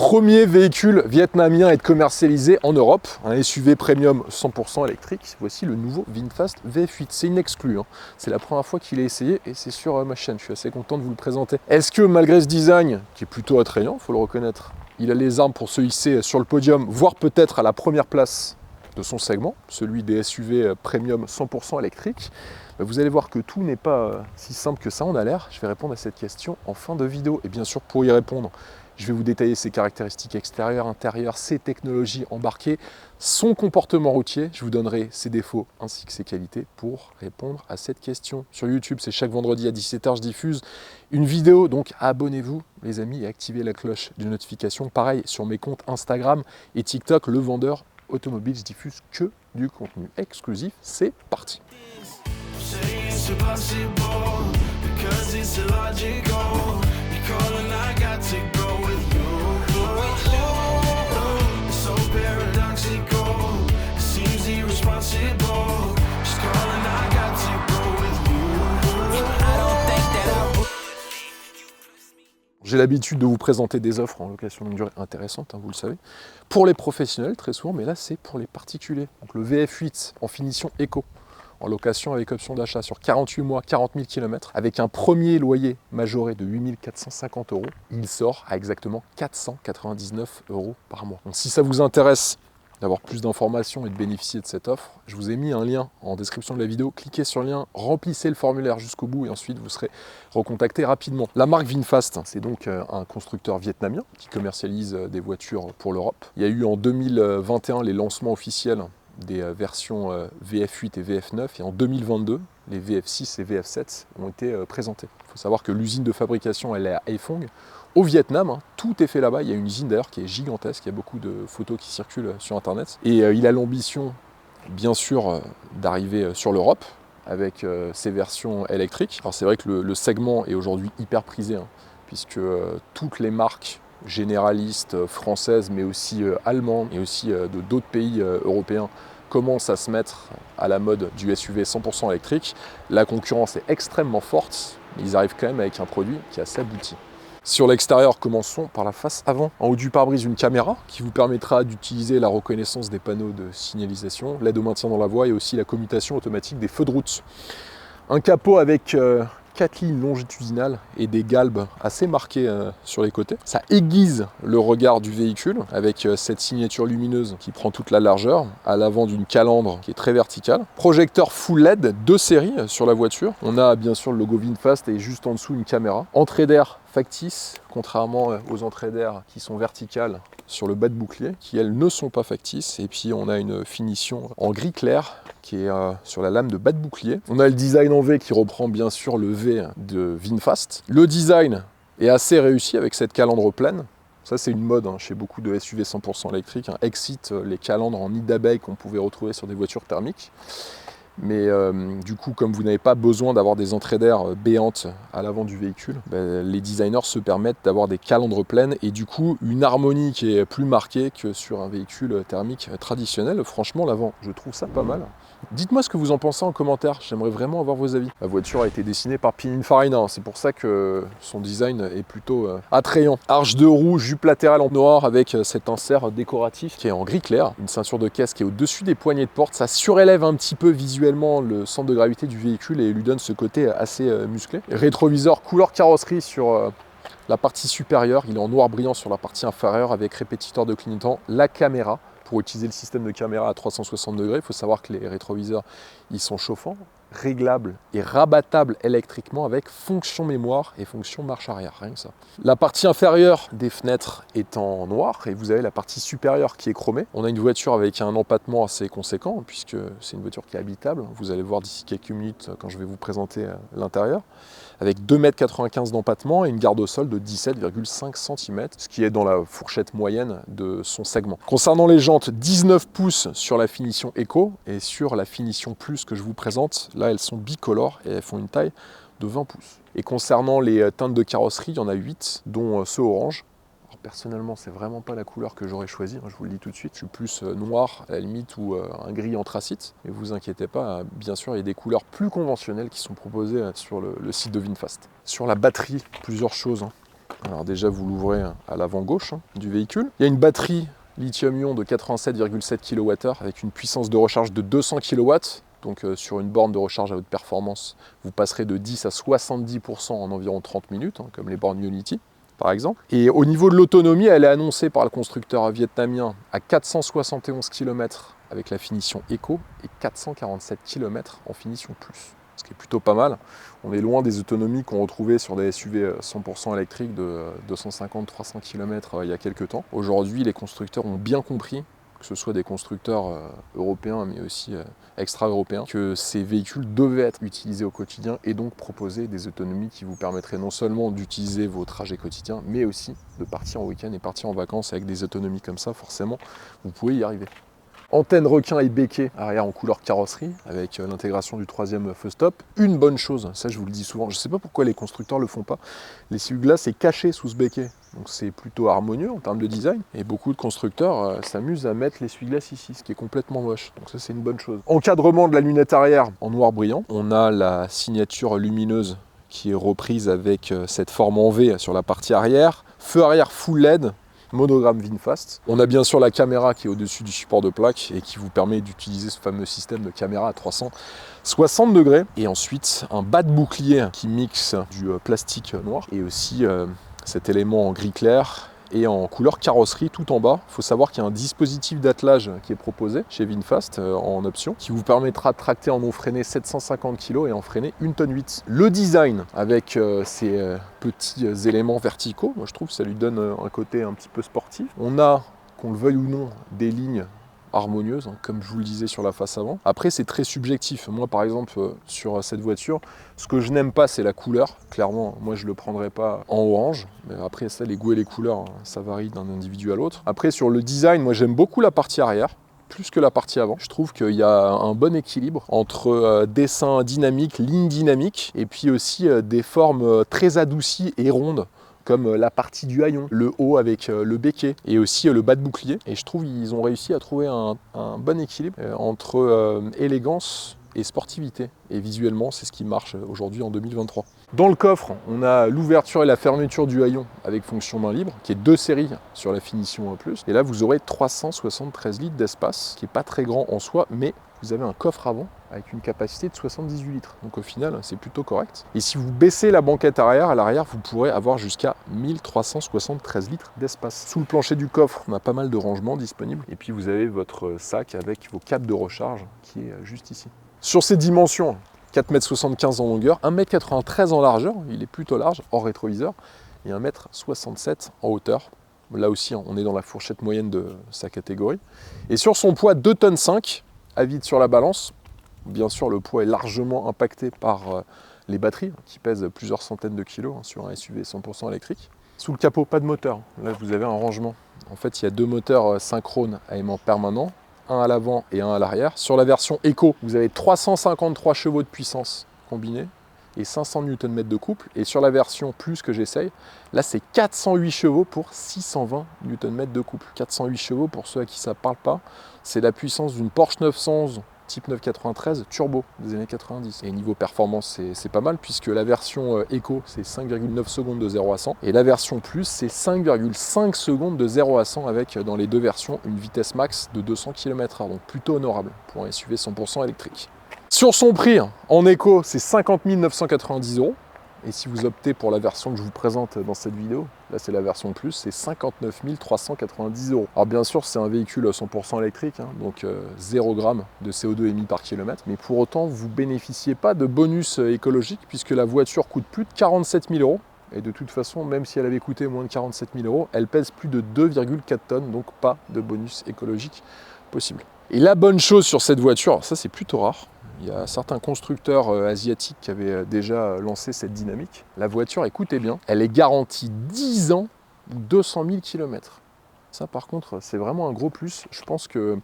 premier véhicule vietnamien à être commercialisé en Europe, un SUV premium 100% électrique. Voici le nouveau VinFast VF8. C'est une exclue, hein. C'est la première fois qu'il est essayé et c'est sur ma chaîne. Je suis assez content de vous le présenter. Est-ce que malgré ce design, qui est plutôt attrayant, il faut le reconnaître, il a les armes pour se hisser sur le podium, voire peut-être à la première place de son segment, celui des SUV premium 100% électrique? Vous allez voir que tout n'est pas si simple que ça en a l'air. Je vais répondre à cette question en fin de vidéo. Et bien sûr, pour y répondre, je vais vous détailler ses caractéristiques extérieures, intérieures, ses technologies embarquées, son comportement routier. Je vous donnerai ses défauts ainsi que ses qualités pour répondre à cette question. Sur YouTube, c'est chaque vendredi à 17 h, je diffuse une vidéo. Donc abonnez-vous, les amis, et activez la cloche de notification. Pareil, sur mes comptes Instagram et TikTok, le vendeur automobile, je diffuse que du contenu exclusif. C'est parti. J'ai l'habitude de vous présenter des offres en location longue durée intéressantes, hein, vous le savez, pour les professionnels très souvent, mais là c'est pour les particuliers. Donc le VF8 en finition éco, en location avec option d'achat sur 48 mois, 40 000 km, avec un premier loyer majoré de 8 450 €, il sort à exactement 499 € par mois. Donc si ça vous intéresse d'avoir plus d'informations et de bénéficier de cette offre, je vous ai mis un lien en description de la vidéo. Cliquez sur le lien, remplissez le formulaire jusqu'au bout et ensuite vous serez recontacté rapidement. La marque VinFast, c'est donc un constructeur vietnamien qui commercialise des voitures pour l'Europe. Il y a eu en 2021 les lancements officiels des versions VF8 et VF9 et en 2022, les VF6 et VF7 ont été présentés. Il faut savoir que l'usine de fabrication, elle est à Haiphong, au Vietnam, hein. Tout est fait là-bas. Il y a une usine d'ailleurs qui est gigantesque, il y a beaucoup de photos qui circulent sur internet. Et il a l'ambition, bien sûr, d'arriver sur l'Europe avec ses versions électriques. Alors c'est vrai que le segment est aujourd'hui hyper prisé, hein, puisque toutes les marques généralistes françaises, mais aussi allemandes et aussi de d'autres pays européens commencent à se mettre à la mode du SUV 100% électrique. La concurrence est extrêmement forte, mais ils arrivent quand même avec un produit qui est assez abouti. Sur l'extérieur, commençons par la face avant. En haut du pare-brise, une caméra qui vous permettra d'utiliser la reconnaissance des panneaux de signalisation, l'aide au maintien dans la voie et aussi la commutation automatique des feux de route. Un capot avec 4 lignes longitudinales et des galbes assez marquées sur les côtés. Ça aiguise le regard du véhicule avec cette signature lumineuse qui prend toute la largeur, à l'avant d'une calandre qui est très verticale. Projecteur full LED de série sur la voiture. On a bien sûr le logo VinFast et juste en dessous une caméra. Entrée d'air factice, contrairement aux entrées d'air qui sont verticales sur le bas de bouclier, qui elles ne sont pas factices. Et puis on a une finition en gris clair qui est sur la lame de bas de bouclier. On a le design en V qui reprend bien sûr le V de VinFast. Le design est assez réussi avec cette calandre pleine. Ça c'est une mode hein, chez beaucoup de SUV 100% électriques. Hein. Excite les calandres en nid d'abeille qu'on pouvait retrouver sur des voitures thermiques. Mais du coup, comme vous n'avez pas besoin d'avoir des entrées d'air béantes à l'avant du véhicule, les designers se permettent d'avoir des calandres pleines et du coup une harmonie qui est plus marquée que sur un véhicule thermique traditionnel. Franchement, l'avant, je trouve ça pas mal. Dites-moi ce que vous en pensez en commentaire, j'aimerais vraiment avoir vos avis. La voiture a été dessinée par Pininfarina, c'est pour ça que son design est plutôt attrayant. Arche de roue, jupe latérale en noir avec cet insert décoratif qui est en gris clair. Une ceinture de caisse qui est au-dessus des poignées de porte, ça surélève un petit peu visuellement le centre de gravité du véhicule et lui donne ce côté assez musclé. Rétroviseur couleur carrosserie sur la partie supérieure, il est en noir brillant sur la partie inférieure avec répétiteur de clignotant. La caméra, pour utiliser le système de caméra à 360 degrés, il faut savoir que les rétroviseurs, ils sont chauffants, réglables et rabattables électriquement avec fonction mémoire et fonction marche arrière, rien que ça. La partie inférieure des fenêtres est en noir et vous avez la partie supérieure qui est chromée. On a une voiture avec un empattement assez conséquent puisque c'est une voiture qui est habitable. Vous allez voir d'ici quelques minutes quand je vais vous présenter l'intérieur. Avec 2,95 m d'empattement et une garde au sol de 17,5 cm, ce qui est dans la fourchette moyenne de son segment. Concernant les jantes, 19 pouces sur la finition Eco et sur la finition Plus que je vous présente, là elles sont bicolores et elles font une taille de 20 pouces. Et concernant les teintes de carrosserie, il y en a 8, dont ce orange. Alors, personnellement, c'est vraiment pas la couleur que j'aurais choisie, je vous le dis tout de suite. Je suis plus noir à la limite ou un gris anthracite. Mais vous inquiétez pas, bien sûr, il y a des couleurs plus conventionnelles qui sont proposées sur le site de VinFast. Sur la batterie, plusieurs choses. Alors déjà, vous l'ouvrez à l'avant gauche du véhicule. Il y a une batterie lithium-ion de 87,7 kWh avec une puissance de recharge de 200 kW. Donc sur une borne de recharge à haute performance, vous passerez de 10 à 70% en environ 30 minutes, comme les bornes Unity par exemple. Et au niveau de l'autonomie, elle est annoncée par le constructeur vietnamien à 471 km avec la finition Eco et 447 km en finition Plus, ce qui est plutôt pas mal. On est loin des autonomies qu'on retrouvait sur des SUV 100% électriques de 250-300 km il y a quelques temps. Aujourd'hui, les constructeurs ont bien compris, que ce soit des constructeurs européens mais aussi extra-européens, que ces véhicules devaient être utilisés au quotidien et donc proposer des autonomies qui vous permettraient non seulement d'utiliser vos trajets quotidiens, mais aussi de partir en week-end et partir en vacances avec des autonomies comme ça, forcément, vous pouvez y arriver. Antenne requin et béquet arrière en couleur carrosserie avec l'intégration du troisième feu stop. Une bonne chose, ça je vous le dis souvent, je ne sais pas pourquoi les constructeurs ne le font pas, l'essuie-glace est caché sous ce béquet. Donc c'est plutôt harmonieux en termes de design. Et beaucoup de constructeurs s'amusent à mettre l'essuie-glace ici, ce qui est complètement moche. Donc ça c'est une bonne chose. Encadrement de la lunette arrière en noir brillant. On a la signature lumineuse qui est reprise avec cette forme en V sur la partie arrière. Feu arrière full LED. Monogramme VinFast. On a bien sûr la caméra qui est au-dessus du support de plaque et qui vous permet d'utiliser ce fameux système de caméra à 360 degrés. Et ensuite, un bas de bouclier qui mixe du plastique noir et aussi cet élément en gris clair et en couleur carrosserie tout en bas. Il faut savoir qu'il y a un dispositif d'attelage qui est proposé chez VinFast en option qui vous permettra de tracter en non freiné 750 kg et en freiné 1,8 tonne. Le design avec ces petits éléments verticaux, moi je trouve que ça lui donne un côté un petit peu sportif. On a, qu'on le veuille ou non, des lignes harmonieuse, comme je vous le disais sur la face avant. Après, c'est très subjectif. Moi, par exemple, sur cette voiture, ce que je n'aime pas, c'est la couleur. Clairement, moi, je ne le prendrais pas en orange. Mais après, ça, les goûts et les couleurs, ça varie d'un individu à l'autre. Après, sur le design, moi, j'aime beaucoup la partie arrière, plus que la partie avant. Je trouve qu'il y a un bon équilibre entre dessin dynamique, ligne dynamique, et puis aussi des formes très adoucies et rondes, comme la partie du haillon, le haut avec le béquet et aussi le bas de bouclier. Et je trouve qu'ils ont réussi à trouver un bon équilibre entre élégance et sportivité. Et visuellement, c'est ce qui marche aujourd'hui en 2023. Dans le coffre, on a l'ouverture et la fermeture du haillon avec fonction main libre, qui est 2 séries sur la finition Plus. Et là, vous aurez 373 litres d'espace, qui n'est pas très grand en soi, mais vous avez un coffre avant avec une capacité de 78 litres. Donc au final, c'est plutôt correct. Et si vous baissez la banquette arrière, à l'arrière, vous pourrez avoir jusqu'à 1373 litres d'espace. Sous le plancher du coffre, on a pas mal de rangements disponibles. Et puis vous avez votre sac avec vos câbles de recharge qui est juste ici. Sur ces dimensions, 4,75 m en longueur, 1,93 m en largeur, il est plutôt large, hors rétroviseur, et 1,67 m en hauteur. Là aussi, on est dans la fourchette moyenne de sa catégorie. Et sur son poids, 2,5 tonnes, à vide sur la balance. Bien sûr, le poids est largement impacté par les batteries, qui pèsent plusieurs centaines de kilos sur un SUV 100% électrique. Sous le capot, pas de moteur. Là, vous avez un rangement. En fait, il y a 2 moteurs synchrones à aimant permanent, un à l'avant et un à l'arrière. Sur la version Eco, vous avez 353 chevaux de puissance combinés et 500 Nm de couple. Et sur la version Plus que j'essaye, là, c'est 408 chevaux pour 620 Nm de couple. 408 chevaux, pour ceux à qui ça ne parle pas, c'est la puissance d'une Porsche 911 type 993 turbo des années 90. Et niveau performance, c'est pas mal puisque la version Eco, c'est 5,9 secondes de 0 à 100 et la version Plus, c'est 5,5 secondes de 0 à 100 avec, dans les deux versions, une vitesse max de 200 km/h, donc plutôt honorable pour un SUV 100% électrique. Sur son prix, en Eco, c'est 50 990 €. Et si vous optez pour la version que je vous présente dans cette vidéo, là c'est la version Plus, c'est 59 390 €. Alors bien sûr, c'est un véhicule 100% électrique, donc 0 g de CO2 émis par kilomètre. Mais pour autant, vous ne bénéficiez pas de bonus écologique puisque la voiture coûte plus de 47 000 €. Et de toute façon, même si elle avait coûté moins de 47 000 €, elle pèse plus de 2,4 tonnes, donc pas de bonus écologique possible. Et la bonne chose sur cette voiture, ça c'est plutôt rare, il y a certains constructeurs asiatiques qui avaient déjà lancé cette dynamique. La voiture, écoutez bien, elle est garantie 10 ans ou 200 000 km. Ça par contre, c'est vraiment un gros plus. Je pense qu'il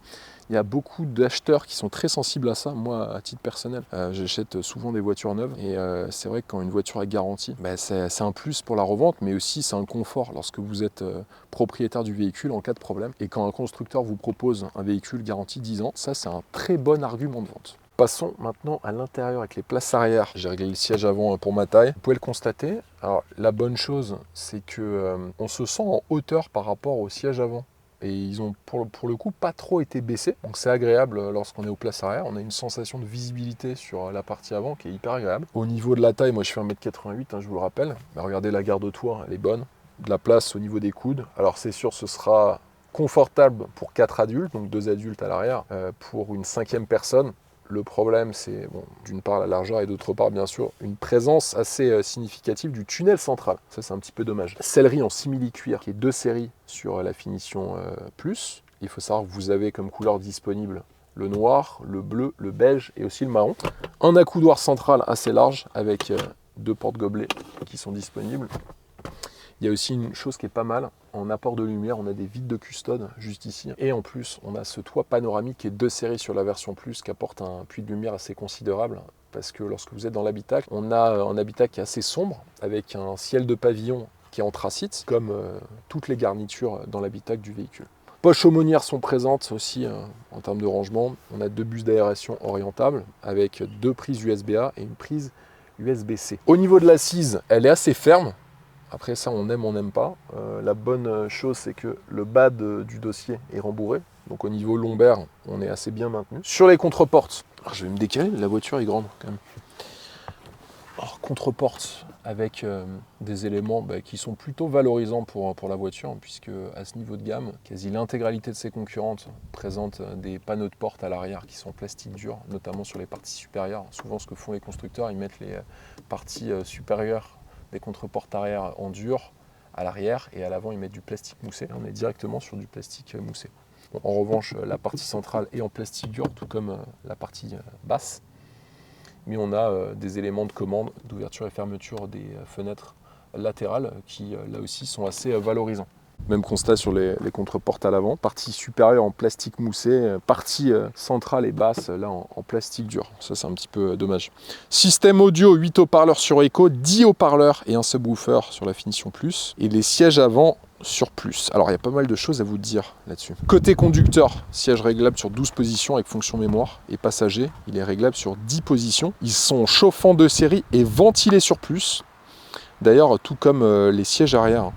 y a beaucoup d'acheteurs qui sont très sensibles à ça. Moi, à titre personnel, j'achète souvent des voitures neuves. Et c'est vrai que quand une voiture est garantie, c'est un plus pour la revente, mais aussi c'est un confort lorsque vous êtes propriétaire du véhicule en cas de problème. Et quand un constructeur vous propose un véhicule garanti 10 ans, ça c'est un très bon argument de vente. Passons maintenant à l'intérieur avec les places arrière. J'ai réglé le siège avant pour ma taille. Vous pouvez le constater. Alors la bonne chose, c'est que on se sent en hauteur par rapport au siège avant. Et ils ont pour le coup pas trop été baissés. Donc c'est agréable lorsqu'on est aux places arrière. On a une sensation de visibilité sur la partie avant qui est hyper agréable. Au niveau de la taille, moi je fais 1m88, je vous le rappelle. Mais regardez la garde-toit, elle est bonne. De la place au niveau des coudes. Alors c'est sûr, ce sera confortable pour 4 adultes, donc 2 adultes à l'arrière. Pour une 5e personne, le problème, c'est d'une part la largeur et d'autre part, bien sûr, une présence assez significative du tunnel central. Ça, c'est un petit peu dommage. Sellerie en simili-cuir, qui est 2 séries sur la finition plus. Il faut savoir que vous avez comme couleur disponible le noir, le bleu, le beige et aussi le marron. Un accoudoir central assez large avec 2 porte-gobelets qui sont disponibles. Il y a aussi une chose qui est pas mal, en apport de lumière, on a des vitres de custode juste ici. Et en plus, on a ce toit panoramique qui est 2 séries sur la version plus, qui apporte un puits de lumière assez considérable. Parce que lorsque vous êtes dans l'habitacle, on a un habitacle qui est assez sombre, avec un ciel de pavillon qui est anthracite, comme toutes les garnitures dans l'habitacle du véhicule. Poches aumônières sont présentes aussi en termes de rangement. On a 2 bus d'aération orientables, avec 2 prises USB-A et une prise USB-C. Au niveau de l'assise, elle est assez ferme. Après ça, on aime, on n'aime pas. La bonne chose, c'est que le bas du dossier est rembourré. Donc au niveau lombaire, on est assez bien maintenu. Sur les contreportes, je vais me décaler, la voiture est grande quand même. Alors, contreporte avec des éléments qui sont plutôt valorisants pour la voiture, puisque à ce niveau de gamme, quasi l'intégralité de ses concurrentes présentent des panneaux de porte à l'arrière qui sont en plastique dur, notamment sur les parties supérieures. Souvent, ce que font les constructeurs, ils mettent les parties supérieures des contreportes arrière en dur à l'arrière et à l'avant ils mettent du plastique moussé. On est directement sur du plastique moussé. Bon, en revanche, la partie centrale est en plastique dur, tout comme la partie basse. Mais on a des éléments de commande, d'ouverture et fermeture des fenêtres latérales qui là aussi sont assez valorisants. Même constat sur les contreportes à l'avant, partie supérieure en plastique moussé, partie centrale et basse là en plastique dur. Ça c'est un petit peu dommage. Système audio, 8 haut-parleurs sur Eco, 10 haut-parleurs et un subwoofer sur la finition plus. Et les sièges avant sur plus. Alors il y a pas mal de choses à vous dire là-dessus. Côté conducteur, siège réglable sur 12 positions avec fonction mémoire. Et passager, il est réglable sur 10 positions. Ils sont chauffants de série et ventilés sur plus. D'ailleurs, tout comme les sièges arrière.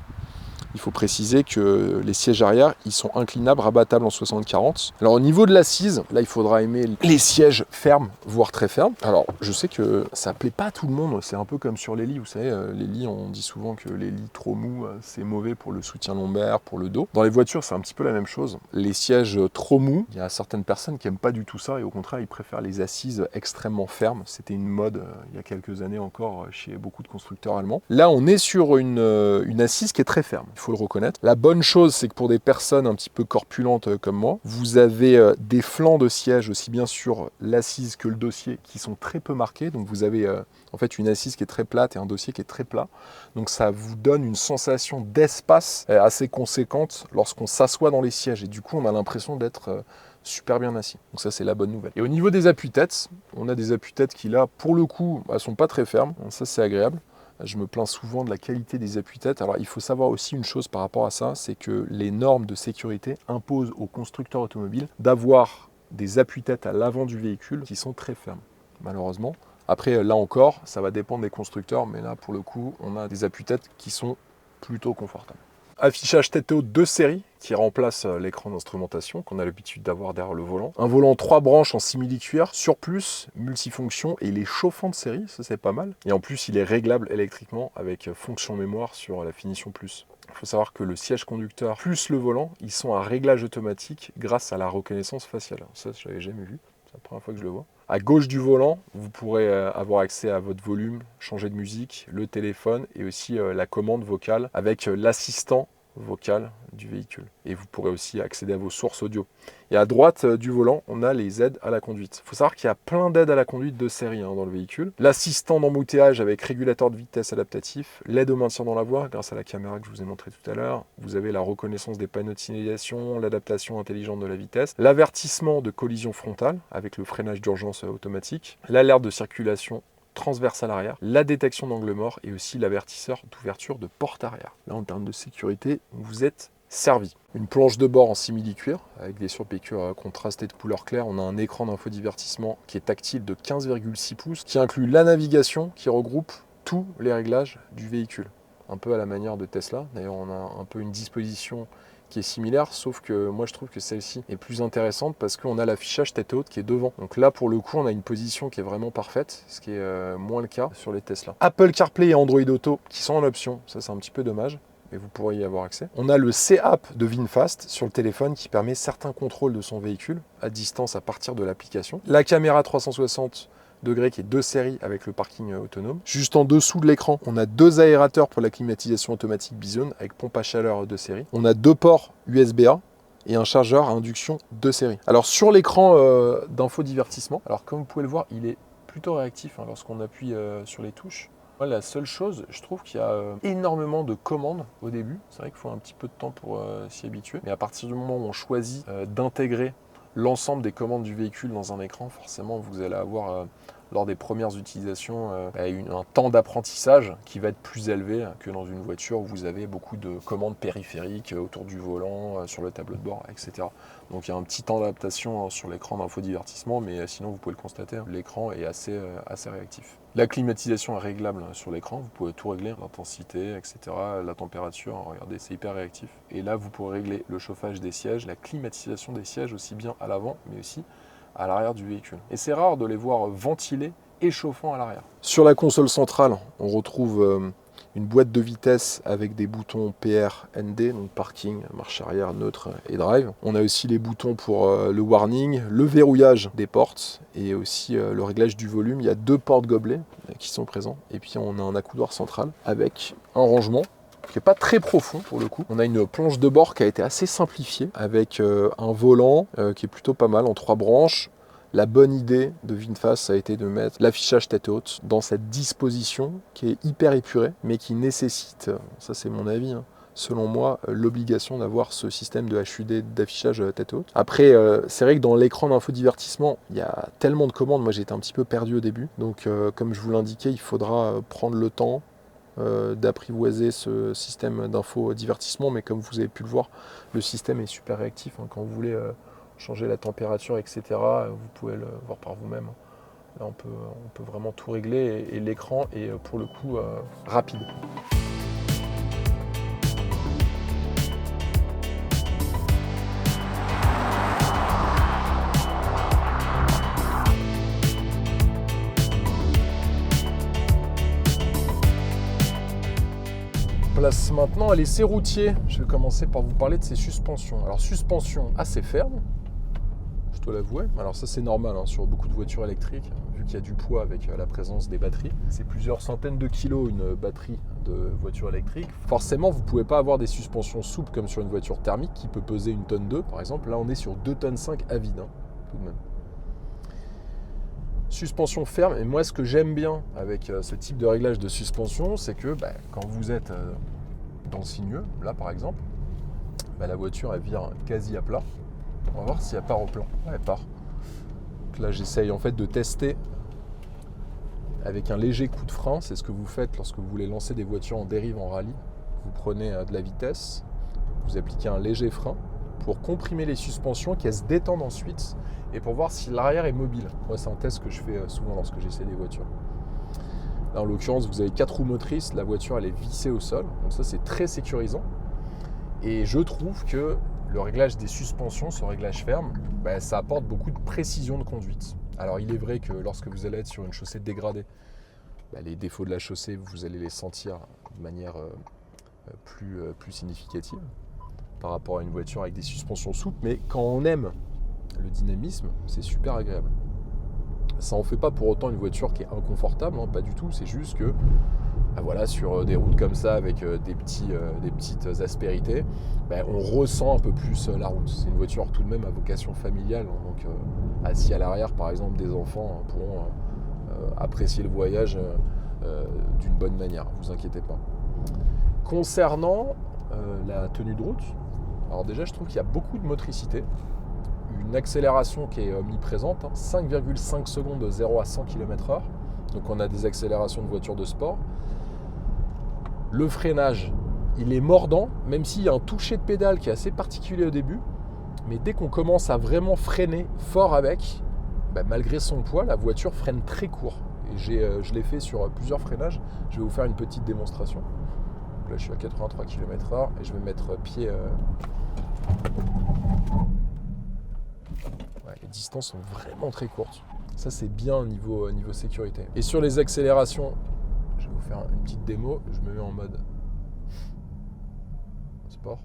Il faut préciser que les sièges arrière, ils sont inclinables, rabattables en 60-40. Alors au niveau de l'assise, là il faudra aimer les sièges fermes, voire très fermes. Alors je sais que ça plaît pas à tout le monde, c'est un peu comme sur les lits, vous savez, les lits, on dit souvent que les lits trop mous, c'est mauvais pour le soutien lombaire, pour le dos. Dans les voitures, c'est un petit peu la même chose. Les sièges trop mous, il y a certaines personnes qui aiment pas du tout ça et au contraire, ils préfèrent les assises extrêmement fermes. C'était une mode il y a quelques années encore chez beaucoup de constructeurs allemands. Là, on est sur une assise qui est très ferme. Il faut le reconnaître. La bonne chose, c'est que pour des personnes un petit peu corpulentes comme moi, vous avez des flancs de siège aussi bien sur l'assise que le dossier qui sont très peu marqués. Donc vous avez en fait une assise qui est très plate et un dossier qui est très plat. Donc ça vous donne une sensation d'espace assez conséquente lorsqu'on s'assoit dans les sièges. Et du coup, on a l'impression d'être super bien assis. Donc ça, c'est la bonne nouvelle. Et au niveau des appuis-têtes, on a des appuis-têtes qui là, pour le coup, sont pas très fermes. Donc ça, c'est agréable. Je me plains souvent de la qualité des appuis-têtes. Alors il faut savoir aussi une chose par rapport à ça, c'est que les normes de sécurité imposent aux constructeurs automobiles d'avoir des appuis-têtes à l'avant du véhicule qui sont très fermes, malheureusement. Après, là encore, ça va dépendre des constructeurs, mais là, pour le coup, on a des appuis-têtes qui sont plutôt confortables. Affichage tête haute de série qui remplace l'écran d'instrumentation qu'on a l'habitude d'avoir derrière le volant. Un volant 3 branches en simili-cuir, sur plus, multifonction et il est chauffant de série, ça c'est pas mal. Et en plus il est réglable électriquement avec fonction mémoire sur la finition plus. Il faut savoir que le siège conducteur plus le volant, ils sont à réglage automatique grâce à la reconnaissance faciale. Ça je l'avais jamais vu, c'est la première fois que je le vois. À gauche du volant, vous pourrez avoir accès à votre volume, changer de musique, le téléphone et aussi la commande vocale avec l'assistant vocal du véhicule. Et vous pourrez aussi accéder à vos sources audio. Et à droite du volant, on a les aides à la conduite. Il faut savoir qu'il y a plein d'aides à la conduite de série dans le véhicule. L'assistant d'embouteillage avec régulateur de vitesse adaptatif, l'aide au maintien dans la voie grâce à la caméra que je vous ai montré tout à l'heure. Vous avez la reconnaissance des panneaux de signalisation, l'adaptation intelligente de la vitesse, l'avertissement de collision frontale avec le freinage d'urgence automatique, l'alerte de circulation transversale arrière, la détection d'angle mort et aussi l'avertisseur d'ouverture de porte arrière. Là, en termes de sécurité, vous êtes servi. Une planche de bord en simili-cuir avec des surpiqûres contrastées de couleur claire. On a un écran d'infodivertissement qui est tactile de 15,6 pouces qui inclut la navigation qui regroupe tous les réglages du véhicule. Un peu à la manière de Tesla. D'ailleurs, on a un peu une disposition qui est similaire, sauf que moi je trouve que celle-ci est plus intéressante parce qu'on a l'affichage tête haute qui est devant. Donc là, pour le coup, on a une position qui est vraiment parfaite, ce qui est moins le cas sur les Tesla. Apple CarPlay et Android Auto qui sont en option, ça c'est un petit peu dommage, mais vous pourrez y avoir accès. On a le C-App de VinFast sur le téléphone qui permet certains contrôles de son véhicule à distance à partir de l'application. La caméra 360 degrés qui est 2 séries avec le parking autonome. Juste en dessous de l'écran, on a 2 aérateurs pour la climatisation automatique Bizone avec pompe à chaleur 2 séries. On a 2 ports USB-A et un chargeur à induction 2 séries. Alors sur l'écran d'infodivertissement, alors comme vous pouvez le voir, il est plutôt réactif lorsqu'on appuie sur les touches. Moi, la seule chose, je trouve qu'il y a énormément de commandes au début. C'est vrai qu'il faut un petit peu de temps pour s'y habituer. Mais à partir du moment où on choisit d'intégrer l'ensemble des commandes du véhicule dans un écran, forcément, vous allez avoir, lors des premières utilisations, un temps d'apprentissage qui va être plus élevé que dans une voiture où vous avez beaucoup de commandes périphériques autour du volant, sur le tableau de bord, etc. Donc il y a un petit temps d'adaptation sur l'écran d'infodivertissement, mais sinon, vous pouvez le constater, l'écran est assez réactif. La climatisation est réglable sur l'écran, vous pouvez tout régler, l'intensité, etc., la température, regardez, c'est hyper réactif. Et là, vous pourrez régler le chauffage des sièges, la climatisation des sièges aussi bien à l'avant, mais aussi à l'arrière du véhicule. Et c'est rare de les voir ventilés et chauffants à l'arrière. Sur la console centrale, on retrouve une boîte de vitesse avec des boutons PR, ND, donc parking, marche arrière, neutre et drive. On a aussi les boutons pour le warning, le verrouillage des portes et aussi le réglage du volume. Il y a 2 portes gobelets qui sont présents. Et puis on a un accoudoir central avec un rangement qui n'est pas très profond pour le coup. On a une planche de bord qui a été assez simplifiée avec un volant qui est plutôt pas mal en 3 branches. La bonne idée de VinFast, ça a été de mettre l'affichage tête haute dans cette disposition qui est hyper épurée, mais qui nécessite, ça c'est mon avis, selon moi, l'obligation d'avoir ce système de HUD d'affichage tête haute. Après, c'est vrai que dans l'écran d'infodivertissement, il y a tellement de commandes, moi j'étais un petit peu perdu au début. Donc comme je vous l'indiquais, il faudra prendre le temps d'apprivoiser ce système d'infodivertissement, mais comme vous avez pu le voir, le système est super réactif. Quand vous voulez changer la température, etc., vous pouvez le voir par vous-même. Là, on peut vraiment tout régler et l'écran est pour le coup rapide. Place maintenant à l'essai routier. Je vais commencer par vous parler de ses suspensions. Alors suspension assez ferme, je dois l'avouer. Alors ça c'est normal sur beaucoup de voitures électriques, vu qu'il y a du poids avec la présence des batteries. C'est plusieurs centaines de kilos une batterie de voiture électrique. Forcément vous ne pouvez pas avoir des suspensions souples comme sur une voiture thermique qui peut peser 1,2 tonne par exemple. Là on est sur 2,5 tonnes à vide, tout de même. Suspension ferme, et moi ce que j'aime bien avec ce type de réglage de suspension, c'est que quand vous êtes dans le sinueux, là par exemple, la voiture elle vire quasi à plat. On va voir si elle part au plan. Ouais, elle part. Donc là j'essaye en fait de tester avec un léger coup de frein. C'est ce que vous faites lorsque vous voulez lancer des voitures en dérive en rallye. Vous prenez de la vitesse, vous appliquez un léger frein pour comprimer les suspensions, qu'elles se détendent ensuite et pour voir si l'arrière est mobile. Moi c'est un test que je fais souvent lorsque j'essaie des voitures. Là, en l'occurrence vous avez 4 roues motrices, la voiture elle est vissée au sol, donc ça c'est très sécurisant. Et je trouve que le réglage des suspensions, ce réglage ferme, ça apporte beaucoup de précision de conduite. Alors il est vrai que lorsque vous allez être sur une chaussée dégradée, les défauts de la chaussée, vous allez les sentir de manière plus significative par rapport à une voiture avec des suspensions souples, mais quand on aime le dynamisme, c'est super agréable. Ça en fait pas pour autant une voiture qui est inconfortable, pas du tout, c'est juste que sur des routes comme ça avec des petites aspérités, on ressent un peu plus la route. C'est une voiture tout de même à vocation familiale, donc assis à l'arrière par exemple, des enfants pourront apprécier le voyage d'une bonne manière, ne vous inquiétez pas. Concernant la tenue de route, alors déjà je trouve qu'il y a beaucoup de motricité, une accélération qui est omniprésente, 5,5 secondes de 0 à 100 km/h, donc on a des accélérations de voitures de sport. Le freinage il est mordant, même s'il y a un toucher de pédale qui est assez particulier au début. Mais dès qu'on commence à vraiment freiner fort avec, malgré son poids, la voiture freine très court. Et je l'ai fait sur plusieurs freinages. Je vais vous faire une petite démonstration. Donc là, je suis à 83 km/h et je vais mettre pied. Les distances sont vraiment très courtes. Ça, c'est bien au niveau sécurité. Et sur les accélérations, je vais vous faire une petite démo. Je me mets en mode sport.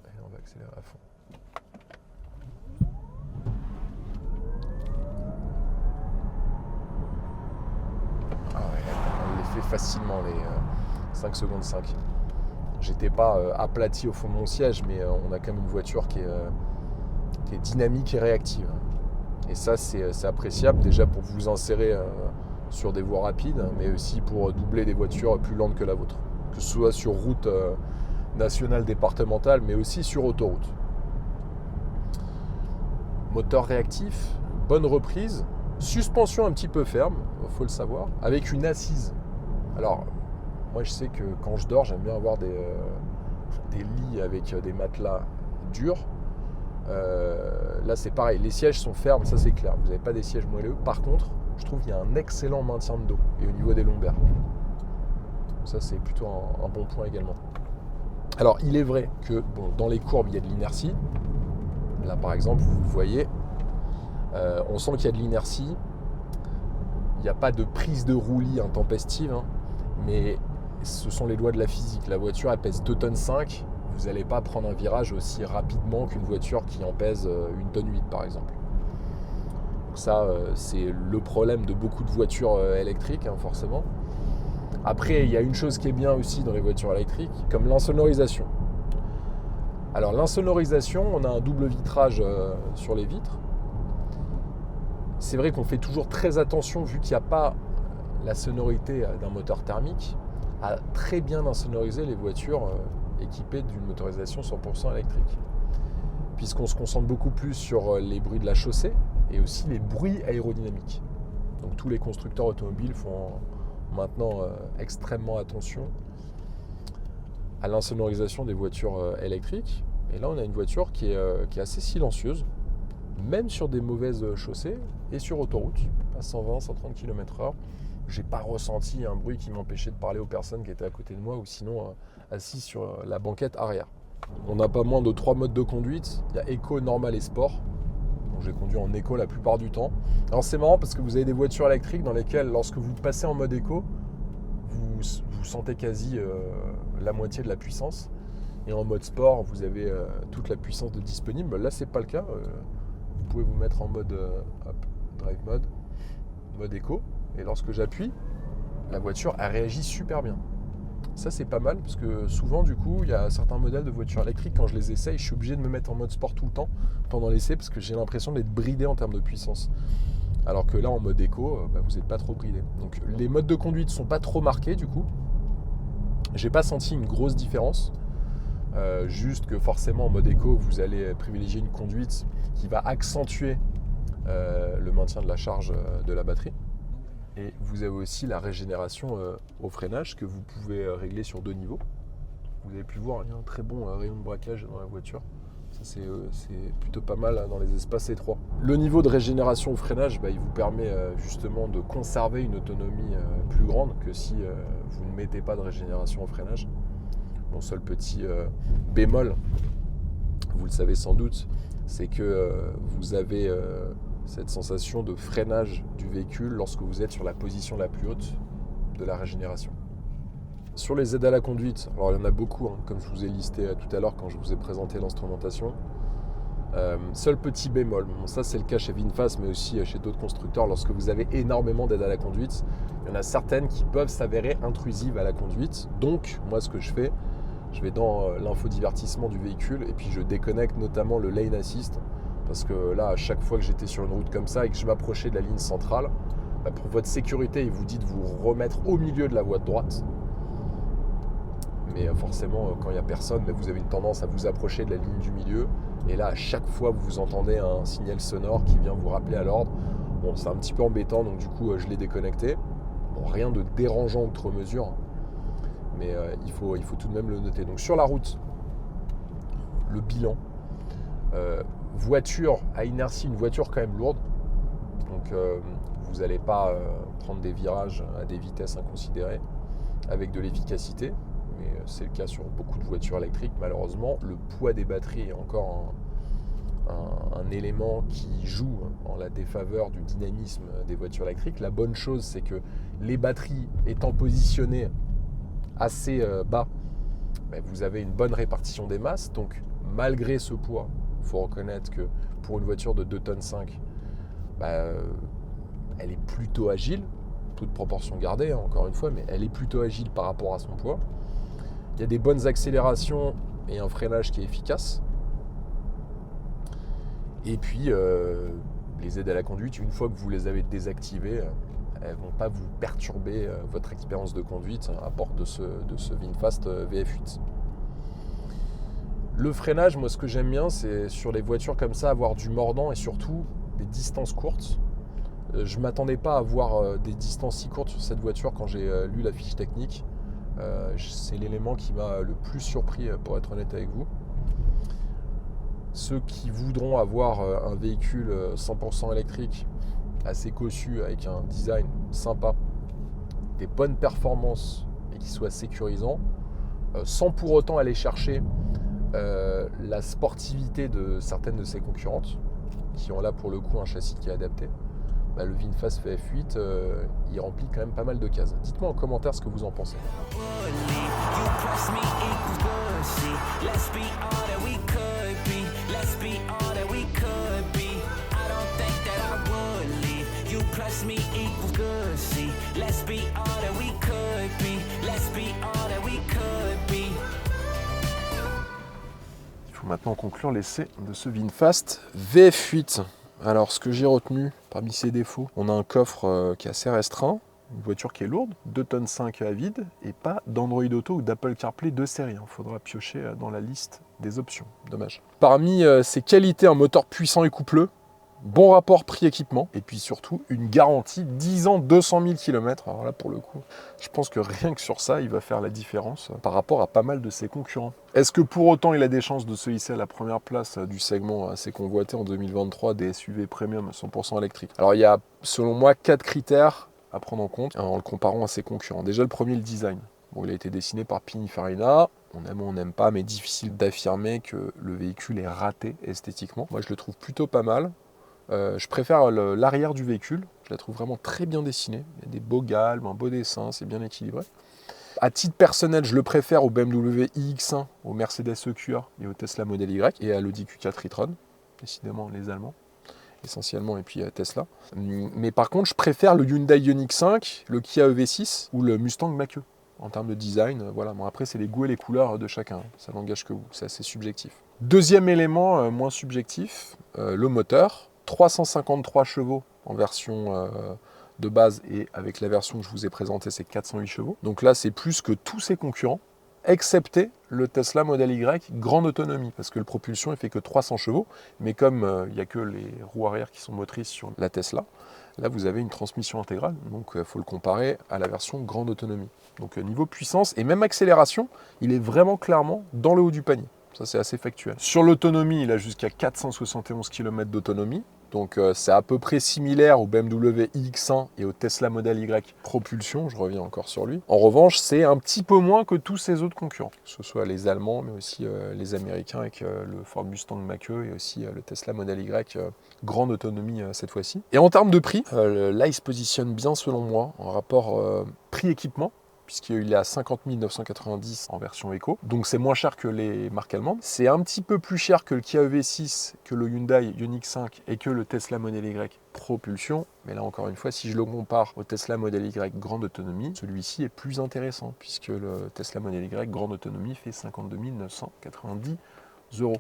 Et on va accélérer à fond. On les fait facilement, les 5 secondes 5. J'étais pas aplati au fond de mon siège, mais on a quand même une voiture qui est dynamique et réactive. Et ça, c'est appréciable déjà pour vous insérer sur des voies rapides, mais aussi pour doubler des voitures plus lentes que la vôtre. Que ce soit sur route nationale, départementale, mais aussi sur autoroute. Moteur réactif, bonne reprise, suspension un petit peu ferme, il faut le savoir, avec une assise. Alors, moi je sais que quand je dors, j'aime bien avoir des lits avec des matelas durs. Là c'est pareil, les sièges sont fermes, ça c'est clair, vous n'avez pas des sièges moelleux. Par contre, je trouve qu'il y a un excellent maintien de dos et au niveau des lombaires. Ça c'est plutôt un bon point également. Alors il est vrai que dans les courbes il y a de l'inertie. Là par exemple, vous voyez, on sent qu'il y a de l'inertie. Il n'y a pas de prise de roulis intempestive, mais ce sont les lois de la physique. La voiture elle pèse 2 tonnes 5. Vous n'allez pas prendre un virage aussi rapidement qu'une voiture qui en pèse 1 tonne 8 par exemple. Donc ça, c'est le problème de beaucoup de voitures électriques, forcément. Après, il y a une chose qui est bien aussi dans les voitures électriques, comme l'insonorisation. Alors l'insonorisation, on a un double vitrage sur les vitres. C'est vrai qu'on fait toujours très attention, vu qu'il n'y a pas la sonorité d'un moteur thermique, à très bien insonoriser les voitures équipées d'une motorisation 100% électrique. Puisqu'on se concentre beaucoup plus sur les bruits de la chaussée et aussi les bruits aérodynamiques. Donc tous les constructeurs automobiles font maintenant extrêmement attention à l'insonorisation des voitures électriques. Et là, on a une voiture qui est assez silencieuse, même sur des mauvaises chaussées et sur autoroute, à 120-130 km/h. J'ai pas ressenti un bruit qui m'empêchait de parler aux personnes qui étaient à côté de moi ou sinon assis sur la banquette arrière. On n'a pas moins de 3 modes de conduite. Il y a éco, normal et sport. Donc j'ai conduit en éco la plupart du temps. Alors c'est marrant parce que vous avez des voitures électriques dans lesquelles, lorsque vous passez en mode éco, vous sentez quasi la moitié de la puissance. Et en mode sport, vous avez toute la puissance de disponible. Là, c'est pas le cas. Vous pouvez vous mettre en mode drive mode éco. Et lorsque j'appuie, la voiture elle réagit super bien. Ça c'est pas mal parce que souvent du coup il y a certains modèles de voitures électriques, quand je les essaye, je suis obligé de me mettre en mode sport tout le temps pendant l'essai parce que j'ai l'impression d'être bridé en termes de puissance. Alors que là en mode éco, vous n'êtes pas trop bridé. Donc les modes de conduite sont pas trop marqués du coup. J'ai pas senti une grosse différence. Juste que forcément en mode éco vous allez privilégier une conduite qui va accentuer le maintien de la charge de la batterie. Et vous avez aussi la régénération au freinage que vous pouvez régler sur 2 niveaux. Vous avez pu voir, il y a un très bon rayon de braquage dans la voiture. Ça c'est plutôt pas mal dans les espaces étroits. Le niveau de régénération au freinage, il vous permet justement de conserver une autonomie plus grande que si vous ne mettez pas de régénération au freinage. Mon seul petit bémol, vous le savez sans doute, c'est que vous avez cette sensation de freinage du véhicule lorsque vous êtes sur la position la plus haute de la régénération. Sur les aides à la conduite, alors il y en a beaucoup, comme je vous ai listé tout à l'heure quand je vous ai présenté l'instrumentation. Seul petit bémol, ça c'est le cas chez VinFast mais aussi chez d'autres constructeurs, lorsque vous avez énormément d'aides à la conduite, il y en a certaines qui peuvent s'avérer intrusives à la conduite. Donc moi ce que je fais, je vais dans l'infodivertissement du véhicule et puis je déconnecte notamment le lane assist. Parce que là, à chaque fois que j'étais sur une route comme ça et que je m'approchais de la ligne centrale, pour votre sécurité, il vous dit de vous remettre au milieu de la voie de droite. Mais forcément, quand il n'y a personne, vous avez une tendance à vous approcher de la ligne du milieu. Et là, à chaque fois, vous entendez un signal sonore qui vient vous rappeler à l'ordre. Bon, c'est un petit peu embêtant, donc du coup, je l'ai déconnecté. Bon, rien de dérangeant outre mesure. mais il faut tout de même le noter. Donc sur la route, le bilan, voiture à inertie, une voiture quand même lourde, donc vous n'allez pas prendre des virages à des vitesses inconsidérées avec de l'efficacité, mais c'est le cas sur beaucoup de voitures électriques malheureusement. Le poids des batteries est encore un élément qui joue en la défaveur du dynamisme des voitures électriques. La bonne chose, c'est que les batteries étant positionnées assez bas, vous avez une bonne répartition des masses. Donc malgré ce poids, il faut reconnaître que pour une voiture de 2,5 tonnes, elle est plutôt agile, toute proportion gardée encore une fois, mais elle est plutôt agile par rapport à son poids. Il y a des bonnes accélérations et un freinage qui est efficace. Et puis, les aides à la conduite, une fois que vous les avez désactivées, elles ne vont pas vous perturber votre expérience de conduite à bord de ce VinFast VF8. Le freinage, moi ce que j'aime bien, c'est sur les voitures comme ça, avoir du mordant et surtout des distances courtes. Je ne m'attendais pas à avoir des distances si courtes sur cette voiture quand j'ai lu la fiche technique. C'est l'élément qui m'a le plus surpris, pour être honnête avec vous. Ceux qui voudront avoir un véhicule 100% électrique, assez cossu, avec un design sympa, des bonnes performances et qui soit sécurisant, sans pour autant aller chercher la sportivité de certaines de ses concurrentes, qui ont là pour le coup un châssis qui est adapté, le VinFast VF8, il remplit quand même pas mal de cases. Dites-moi en commentaire ce que vous en pensez. Il faut maintenant conclure l'essai de ce VinFast VF8. Alors, ce que j'ai retenu parmi ses défauts, on a un coffre qui est assez restreint, une voiture qui est lourde, 2,5 tonnes à vide, et pas d'Android Auto ou d'Apple CarPlay de série. Il faudra piocher dans la liste des options. Dommage. Parmi ses qualités, un moteur puissant et coupleux, bon rapport prix-équipement, et puis surtout une garantie 10 ans, 200 000 km. Alors là, pour le coup, je pense que rien que sur ça, il va faire la différence par rapport à pas mal de ses concurrents. Est-ce que pour autant, il a des chances de se hisser à la première place du segment assez convoité en 2023 des SUV premium 100% électriques? Alors il y a, selon moi, 4 critères à prendre en compte en le comparant à ses concurrents. Déjà, le premier, le design. Bon, il a été dessiné par Pininfarina. On aime ou on n'aime pas, mais difficile d'affirmer que le véhicule est raté esthétiquement. Moi, je le trouve plutôt pas mal. Je préfère l'arrière du véhicule, je la trouve vraiment très bien dessinée. Il y a des beaux galbes, un beau dessin, c'est bien équilibré. À titre personnel, je le préfère au BMW iX1, au Mercedes EQA et au Tesla Model Y et à l'Audi Q4 e-tron, décidément les Allemands essentiellement, et puis Tesla. Mais par contre, je préfère le Hyundai Ioniq 5, le Kia EV6 ou le Mustang Mach-E. En termes de design, voilà. Bon, après, c'est les goûts et les couleurs de chacun, ça n'engage que vous, c'est assez subjectif. Deuxième élément, moins subjectif, le moteur. 353 chevaux en version de base, et avec la version que je vous ai présentée, c'est 408 chevaux. Donc là, c'est plus que tous ses concurrents, excepté le Tesla Model Y grande autonomie, parce que le propulsion, il fait que 300 chevaux, mais comme il n'y a que les roues arrière qui sont motrices sur la Tesla, là, vous avez une transmission intégrale, donc il faut le comparer à la version grande autonomie. Donc niveau puissance et même accélération, il est vraiment clairement dans le haut du panier. Ça, c'est assez factuel. Sur l'autonomie, il a jusqu'à 471 km d'autonomie. Donc, c'est à peu près similaire au BMW iX1 et au Tesla Model Y propulsion. Je reviens encore sur lui. En revanche, c'est un petit peu moins que tous ses autres concurrents. Que ce soit les Allemands, mais aussi les Américains avec le Ford Mustang Mach-E et aussi le Tesla Model Y grande autonomie cette fois-ci. Et en termes de prix, là, il se positionne bien selon moi en rapport prix-équipement, puisqu'il est à 50 990 en version Eco. Donc c'est moins cher que les marques allemandes. C'est un petit peu plus cher que le Kia EV6, que le Hyundai Ioniq 5 et que le Tesla Model Y propulsion. Mais là encore une fois, si je le compare au Tesla Model Y grande autonomie, celui-ci est plus intéressant, puisque le Tesla Model Y grande autonomie fait 52 990 €.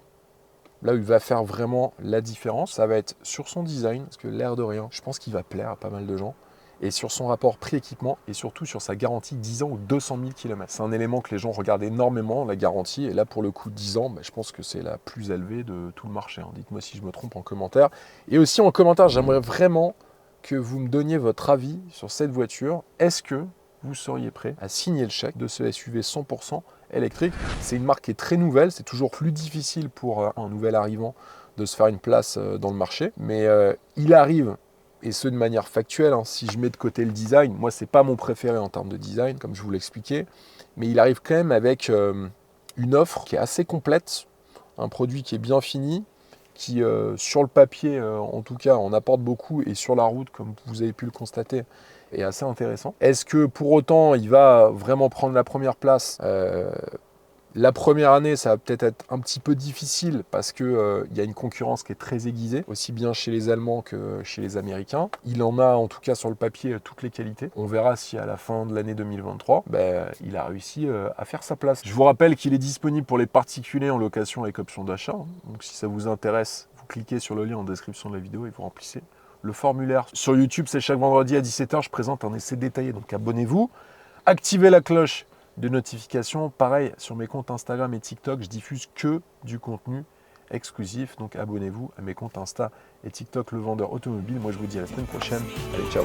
Là où il va faire vraiment la différence, ça va être sur son design, parce que l'air de rien, je pense qu'il va plaire à pas mal de gens. Et sur son rapport prix-équipement et surtout sur sa garantie 10 ans ou 200 000 km. C'est un élément que les gens regardent énormément, la garantie. Et là, pour le coup, 10 ans, je pense que c'est la plus élevée de tout le marché. Dites-moi si je me trompe en commentaire. Et aussi en commentaire, j'aimerais vraiment que vous me donniez votre avis sur cette voiture. Est-ce que vous seriez prêt à signer le chèque de ce SUV 100% électrique. C'est une marque qui est très nouvelle, c'est toujours plus difficile pour un nouvel arrivant de se faire une place dans le marché, mais il arrive, et ce de manière factuelle, hein, si je mets de côté le design, moi c'est pas mon préféré en termes de design, comme je vous l'expliquais, mais il arrive quand même avec une offre qui est assez complète, un produit qui est bien fini, qui sur le papier en tout cas en apporte beaucoup, et sur la route, comme vous avez pu le constater, est assez intéressant. Est-ce que pour autant il va vraiment prendre la première place? La première année, ça va peut-être être un petit peu difficile parce qu'il y a une concurrence qui est très aiguisée, aussi bien chez les Allemands que chez les Américains. Il en a en tout cas sur le papier toutes les qualités. On verra si à la fin de l'année 2023, il a réussi à faire sa place. Je vous rappelle qu'il est disponible pour les particuliers en location avec option d'achat. Donc si ça vous intéresse, vous cliquez sur le lien en description de la vidéo et vous remplissez le formulaire. Sur YouTube, c'est chaque vendredi à 17h, je présente un essai détaillé, donc abonnez-vous. Activez la cloche de notification. Pareil, sur mes comptes Instagram et TikTok, je diffuse que du contenu exclusif. Donc abonnez-vous à mes comptes Insta et TikTok, le vendeur automobile. Moi, je vous dis à la semaine prochaine. Allez, ciao.